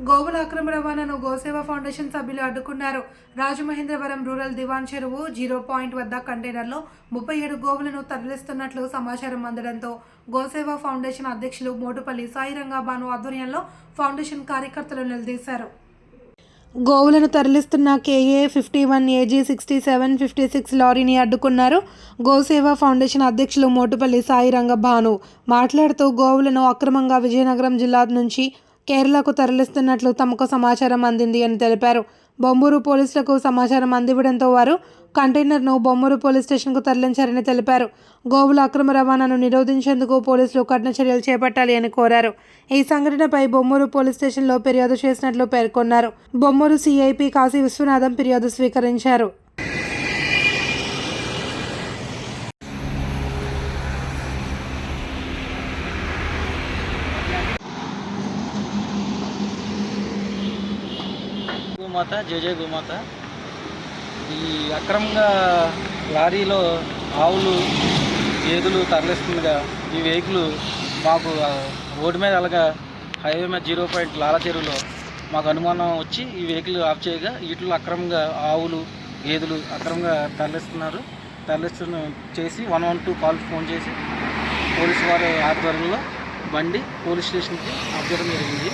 గోవుల అక్రమ రవాణాను గోసేవ ఫౌండేషన్ సభ్యులు అడ్డుకున్నారు. రాజమహేంద్రవరం రూరల్ దివాన్ చెరువు 0 వద్ద కంటైనర్లో 37 గోవులను తరలిస్తున్నట్లు సమాచారం అందడంతో గోసేవ ఫౌండేషన్ అధ్యక్షులు మోటుపల్లి సాయిరంగ భాను ఆధ్వర్యంలో ఫౌండేషన్ కార్యకర్తలు నిలదీశారు. గోవులను తరలిస్తున్న KA 51 AG 67 56 లారీని అడ్డుకున్నారు. గోసేవ ఫౌండేషన్ అధ్యక్షులు మోటుపల్లి సాయిరంగ భాను మాట్లాడుతూ గోవులను అక్రమంగా విజయనగరం జిల్లా నుంచి కేరళకు తరలిస్తున్నట్లు తమకు సమాచారం అందింది అని తెలిపారు. బొమ్మూరు పోలీసులకు సమాచారం అందివ్వడంతో వారు కంటైనర్ను బొమ్మూరు పోలీస్ స్టేషన్కు తరలించారని తెలిపారు. గోవుల అక్రమ రవాణాను నిరోధించేందుకు పోలీసులు కఠిన చర్యలు చేపట్టాలి అని కోరారు. ఈ సంఘటనపై బొమ్మూరు పోలీస్ స్టేషన్లో ఫిర్యాదు చేసినట్లు పేర్కొన్నారు. బొమ్మూరు CIP కాశీ విశ్వనాథం ఫిర్యాదు స్వీకరించారు. గోమాత జయ గోమాత. ఈ అక్రమంగా లారీలో ఆవులు గేదెలు తరలిస్తుండగా ఈ వెహికల్ మాకు రోడ్డు మీద అలాగా హైవే మీద 0 లాల చెరువులో మాకు అనుమానం వచ్చి ఈ వెహికల్ ఆఫ్ చేయగా వీటిలో అక్రమంగా ఆవులు గేదెలు అక్రమంగా తరలిస్తున్న చేసి 112 కాల్ ఫోన్ చేసి పోలీసు వారి ఆధ్వర్యంలో బండి పోలీస్ స్టేషన్కి అప్పచెప్పడం జరిగింది.